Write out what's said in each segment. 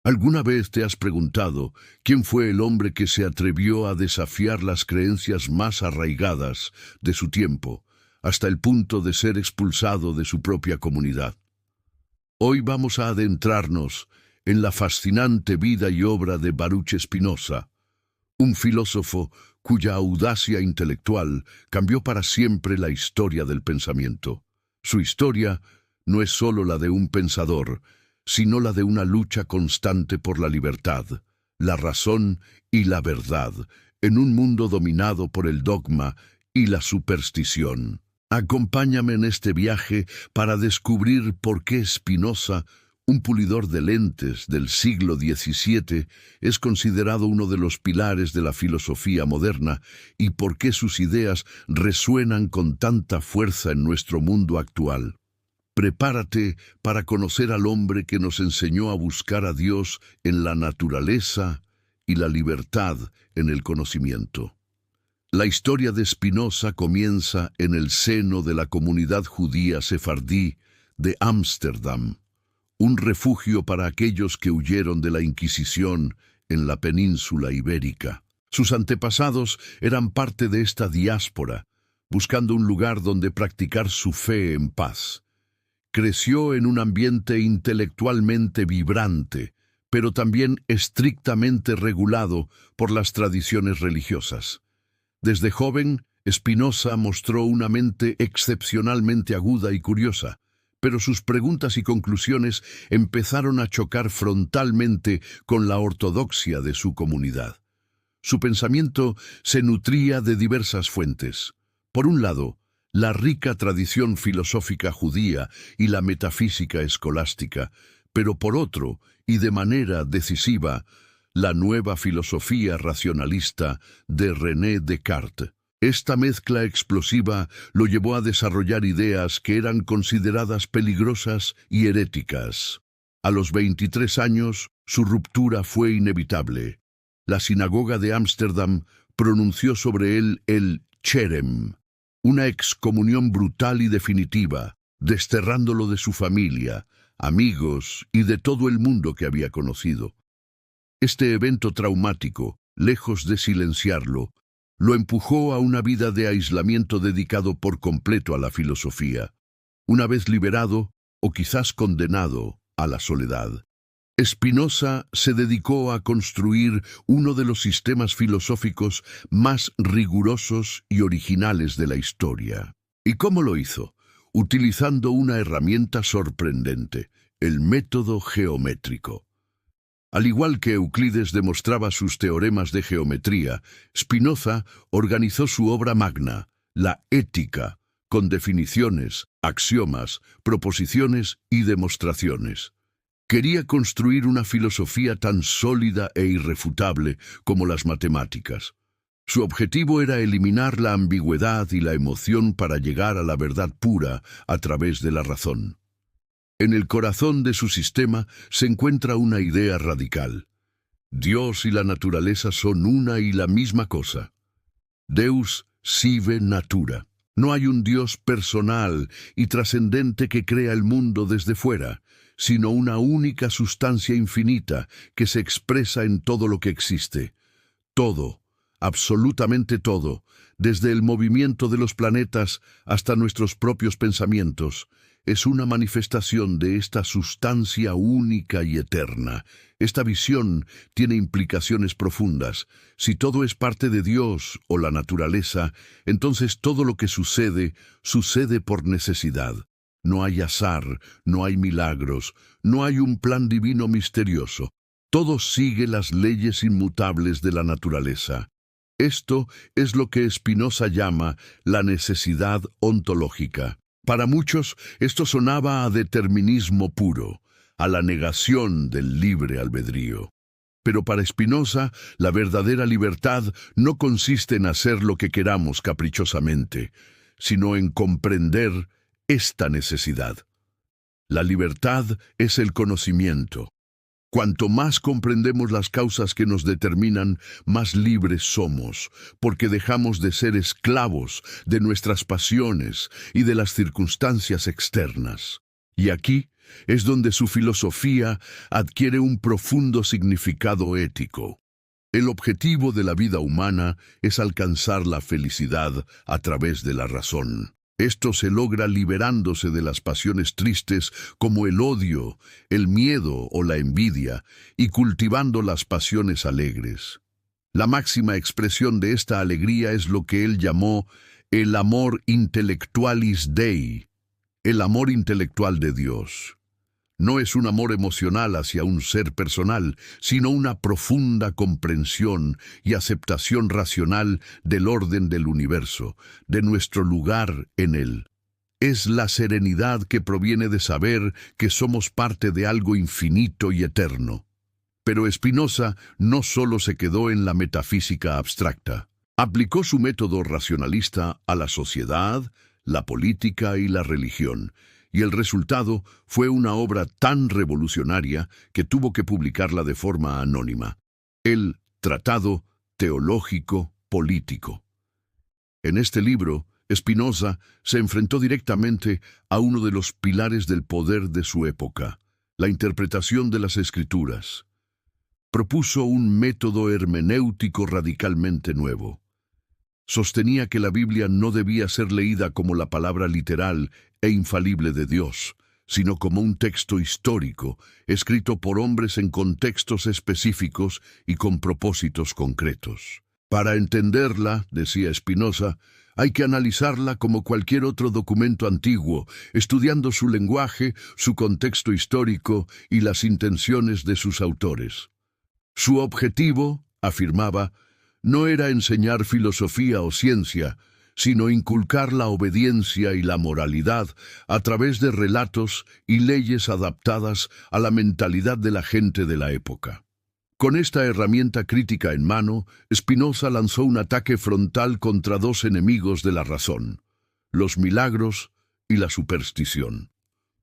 ¿Alguna vez te has preguntado quién fue el hombre que se atrevió a desafiar las creencias más arraigadas de su tiempo, hasta el punto de ser expulsado de su propia comunidad? Hoy vamos a adentrarnos en la fascinante vida y obra de Baruch Spinoza, un filósofo cuya audacia intelectual cambió para siempre la historia del pensamiento. Su historia no es solo la de un pensador, sino la de una lucha constante por la libertad, la razón y la verdad, en un mundo dominado por el dogma y la superstición. Acompáñame en este viaje para descubrir por qué Spinoza, un pulidor de lentes del siglo XVII, es considerado uno de los pilares de la filosofía moderna y por qué sus ideas resuenan con tanta fuerza en nuestro mundo actual. Prepárate para conocer al hombre que nos enseñó a buscar a Dios en la naturaleza y la libertad en el conocimiento. La historia de Spinoza comienza en el seno de la comunidad judía sefardí de Ámsterdam, un refugio para aquellos que huyeron de la Inquisición en la península ibérica. Sus antepasados eran parte de esta diáspora, buscando un lugar donde practicar su fe en paz. Creció en un ambiente intelectualmente vibrante, pero también estrictamente regulado por las tradiciones religiosas. Desde joven, Spinoza mostró una mente excepcionalmente aguda y curiosa, pero sus preguntas y conclusiones empezaron a chocar frontalmente con la ortodoxia de su comunidad. Su pensamiento se nutría de diversas fuentes. Por un lado, la rica tradición filosófica judía y la metafísica escolástica, pero por otro, y de manera decisiva, la nueva filosofía racionalista de René Descartes. Esta mezcla explosiva lo llevó a desarrollar ideas que eran consideradas peligrosas y heréticas. A los 23 años, su ruptura fue inevitable. La sinagoga de Ámsterdam pronunció sobre él el cherem, una excomunión brutal y definitiva, desterrándolo de su familia, amigos y de todo el mundo que había conocido. Este evento traumático, lejos de silenciarlo, lo empujó a una vida de aislamiento dedicado por completo a la filosofía, una vez liberado o quizás condenado a la soledad. Spinoza se dedicó a construir uno de los sistemas filosóficos más rigurosos y originales de la historia. ¿Y cómo lo hizo? Utilizando una herramienta sorprendente, el método geométrico. Al igual que Euclides demostraba sus teoremas de geometría, Spinoza organizó su obra magna, la Ética, con definiciones, axiomas, proposiciones y demostraciones. Quería construir una filosofía tan sólida e irrefutable como las matemáticas. Su objetivo era eliminar la ambigüedad y la emoción para llegar a la verdad pura a través de la razón. En el corazón de su sistema se encuentra una idea radical. Dios y la naturaleza son una y la misma cosa. Deus sive natura. No hay un Dios personal y trascendente que crea el mundo desde fuera, sino una única sustancia infinita que se expresa en todo lo que existe. Todo, absolutamente todo, desde el movimiento de los planetas hasta nuestros propios pensamientos, es una manifestación de esta sustancia única y eterna. Esta visión tiene implicaciones profundas. Si todo es parte de Dios o la naturaleza, entonces todo lo que sucede, sucede por necesidad. No hay azar, no hay milagros, no hay un plan divino misterioso. Todo sigue las leyes inmutables de la naturaleza. Esto es lo que Spinoza llama la necesidad ontológica. Para muchos, esto sonaba a determinismo puro, a la negación del libre albedrío. Pero para Spinoza, la verdadera libertad no consiste en hacer lo que queramos caprichosamente, sino en comprender esta necesidad. La libertad es el conocimiento. Cuanto más comprendemos las causas que nos determinan, más libres somos, porque dejamos de ser esclavos de nuestras pasiones y de las circunstancias externas. Y aquí es donde su filosofía adquiere un profundo significado ético. El objetivo de la vida humana es alcanzar la felicidad a través de la razón. Esto se logra liberándose de las pasiones tristes como el odio, el miedo o la envidia, y cultivando las pasiones alegres. La máxima expresión de esta alegría es lo que él llamó el amor intellectualis Dei, el amor intelectual de Dios. No es un amor emocional hacia un ser personal, sino una profunda comprensión y aceptación racional del orden del universo, de nuestro lugar en él. Es la serenidad que proviene de saber que somos parte de algo infinito y eterno. Pero Spinoza no solo se quedó en la metafísica abstracta. Aplicó su método racionalista a la sociedad, la política y la religión, y el resultado fue una obra tan revolucionaria que tuvo que publicarla de forma anónima. El Tratado Teológico Político. En este libro, Spinoza se enfrentó directamente a uno de los pilares del poder de su época, la interpretación de las Escrituras. Propuso un método hermenéutico radicalmente nuevo. Sostenía que la Biblia no debía ser leída como la palabra literal e infalible de Dios, sino como un texto histórico, escrito por hombres en contextos específicos y con propósitos concretos. Para entenderla, decía Spinoza, hay que analizarla como cualquier otro documento antiguo, estudiando su lenguaje, su contexto histórico y las intenciones de sus autores. Su objetivo, afirmaba, no era enseñar filosofía o ciencia, sino inculcar la obediencia y la moralidad a través de relatos y leyes adaptadas a la mentalidad de la gente de la época. Con esta herramienta crítica en mano, Spinoza lanzó un ataque frontal contra dos enemigos de la razón: los milagros y la superstición.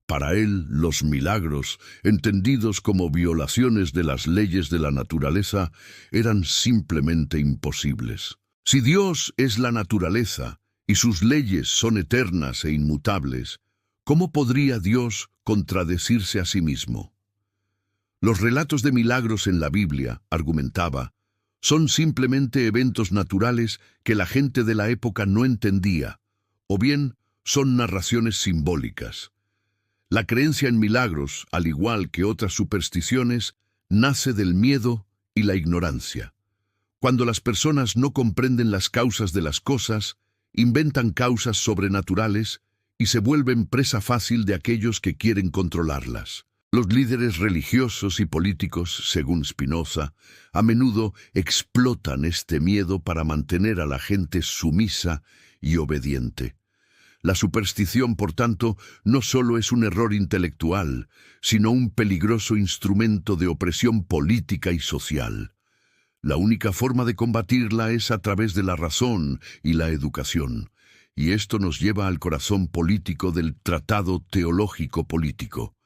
Para él, los milagros, entendidos como violaciones de las leyes de la naturaleza, eran simplemente imposibles. Si Dios es la naturaleza y sus leyes son eternas e inmutables, ¿cómo podría Dios contradecirse a sí mismo? Los relatos de milagros en la Biblia, argumentaba, son simplemente eventos naturales que la gente de la época no entendía, o bien son narraciones simbólicas. La creencia en milagros, al igual que otras supersticiones, nace del miedo y la ignorancia. Cuando las personas no comprenden las causas de las cosas, inventan causas sobrenaturales y se vuelven presa fácil de aquellos que quieren controlarlas. Los líderes religiosos y políticos, según Spinoza, a menudo explotan este miedo para mantener a la gente sumisa y obediente. La superstición, por tanto, no solo es un error intelectual, sino un peligroso instrumento de opresión política y social. La única forma de combatirla es a través de la razón y la educación, y esto nos lleva al corazón político del Tratado Teológico Político,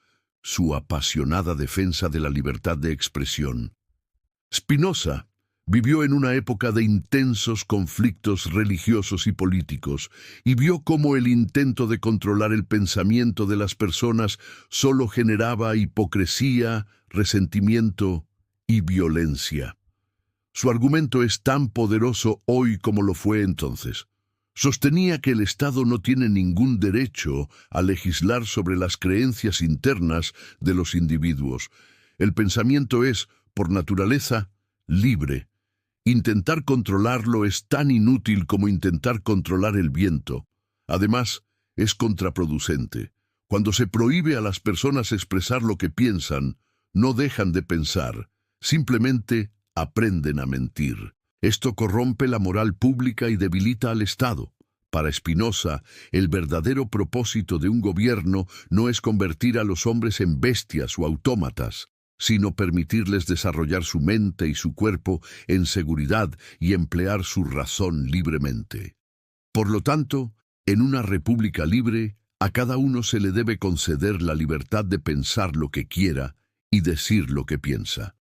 su apasionada defensa de la libertad de expresión. Spinoza vivió en una época de intensos conflictos religiosos y políticos y vio cómo el intento de controlar el pensamiento de las personas solo generaba hipocresía, resentimiento y violencia. Su argumento es tan poderoso hoy como lo fue entonces. Sostenía que el Estado no tiene ningún derecho a legislar sobre las creencias internas de los individuos. El pensamiento es, por naturaleza, libre. Intentar controlarlo es tan inútil como intentar controlar el viento. Además, es contraproducente. Cuando se prohíbe a las personas expresar lo que piensan, no dejan de pensar, simplemente aprenden a mentir. Esto corrompe la moral pública y debilita al Estado. Para Spinoza, el verdadero propósito de un gobierno no es convertir a los hombres en bestias o autómatas, sino permitirles desarrollar su mente y su cuerpo en seguridad y emplear su razón libremente. Por lo tanto, en una república libre, a cada uno se le debe conceder la libertad de pensar lo que quiera y decir lo que piensa.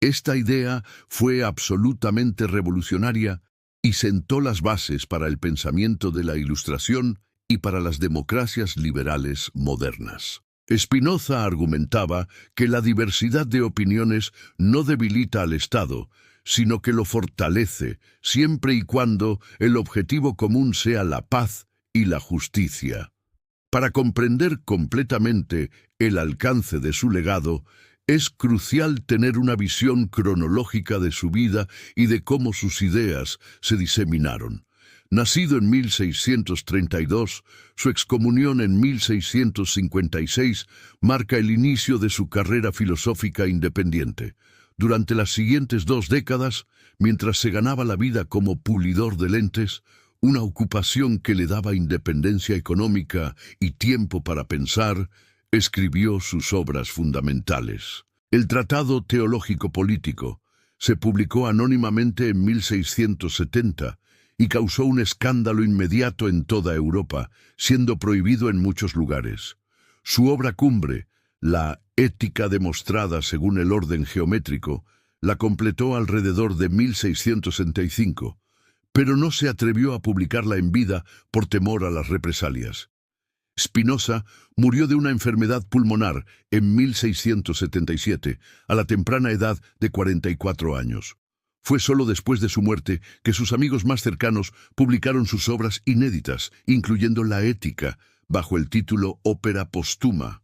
Esta idea fue absolutamente revolucionaria y sentó las bases para el pensamiento de la Ilustración y para las democracias liberales modernas. Spinoza argumentaba que la diversidad de opiniones no debilita al Estado, sino que lo fortalece, siempre y cuando el objetivo común sea la paz y la justicia. Para comprender completamente el alcance de su legado, es crucial tener una visión cronológica de su vida y de cómo sus ideas se diseminaron. Nacido en 1632, su excomunión en 1656 marca el inicio de su carrera filosófica independiente. Durante las siguientes 2 décadas, mientras se ganaba la vida como pulidor de lentes, una ocupación que le daba independencia económica y tiempo para pensar, escribió sus obras fundamentales. El Tratado Teológico Político se publicó anónimamente en 1670 y causó un escándalo inmediato en toda Europa, siendo prohibido en muchos lugares. Su obra cumbre, La Ética demostrada según el orden geométrico, la completó alrededor de 1665, pero no se atrevió a publicarla en vida por temor a las represalias. Spinoza murió de una enfermedad pulmonar en 1677, a la temprana edad de 44 años. Fue solo después de su muerte que sus amigos más cercanos publicaron sus obras inéditas, incluyendo La Ética, bajo el título Ópera Póstuma.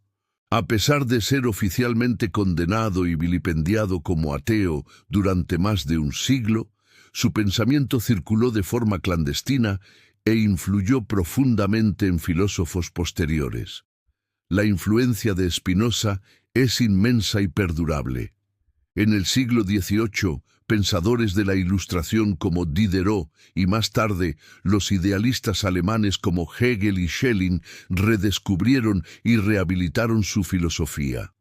A pesar de ser oficialmente condenado y vilipendiado como ateo durante más de un siglo, su pensamiento circuló de forma clandestina e influyó profundamente en filósofos posteriores. La influencia de Spinoza es inmensa y perdurable. En el siglo XVIII, pensadores de la Ilustración como Diderot y más tarde los idealistas alemanes como Hegel y Schelling redescubrieron y rehabilitaron su filosofía.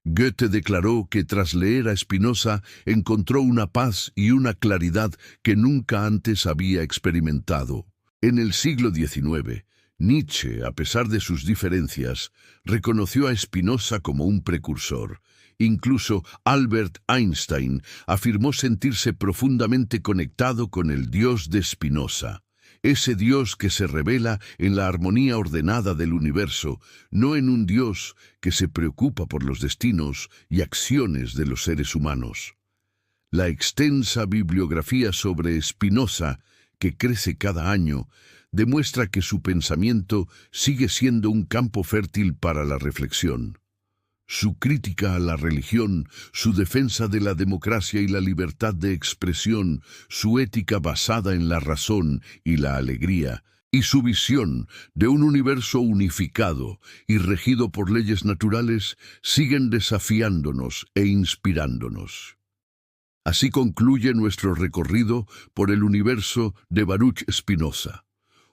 Goethe declaró que tras leer a Spinoza encontró una paz y una claridad que nunca antes había experimentado. En el siglo XIX, Nietzsche, a pesar de sus diferencias, reconoció a Spinoza como un precursor. Incluso Albert Einstein afirmó sentirse profundamente conectado con el Dios de Spinoza. Ese Dios que se revela en la armonía ordenada del universo, no en un Dios que se preocupa por los destinos y acciones de los seres humanos. La extensa bibliografía sobre Spinoza, que crece cada año, demuestra que su pensamiento sigue siendo un campo fértil para la reflexión. Su crítica a la religión, su defensa de la democracia y la libertad de expresión, su ética basada en la razón y la alegría, y su visión de un universo unificado y regido por leyes naturales, siguen desafiándonos e inspirándonos. Así concluye nuestro recorrido por el universo de Baruch Spinoza,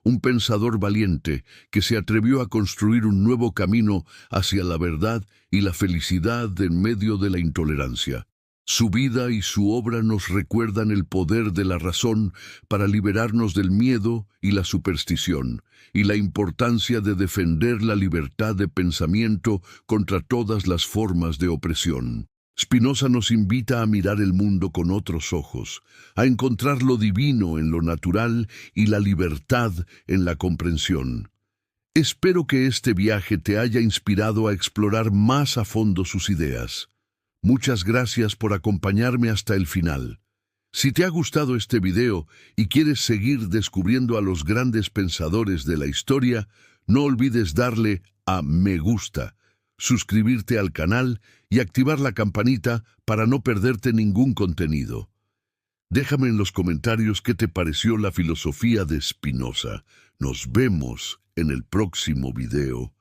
un pensador valiente que se atrevió a construir un nuevo camino hacia la verdad y la felicidad en medio de la intolerancia. Su vida y su obra nos recuerdan el poder de la razón para liberarnos del miedo y la superstición, y la importancia de defender la libertad de pensamiento contra todas las formas de opresión. Spinoza nos invita a mirar el mundo con otros ojos, a encontrar lo divino en lo natural y la libertad en la comprensión. Espero que este viaje te haya inspirado a explorar más a fondo sus ideas. Muchas gracias por acompañarme hasta el final. Si te ha gustado este video y quieres seguir descubriendo a los grandes pensadores de la historia, no olvides darle a me gusta, suscribirte al canal y activar la campanita para no perderte ningún contenido. Déjame en los comentarios qué te pareció la filosofía de Spinoza. Nos vemos en el próximo video.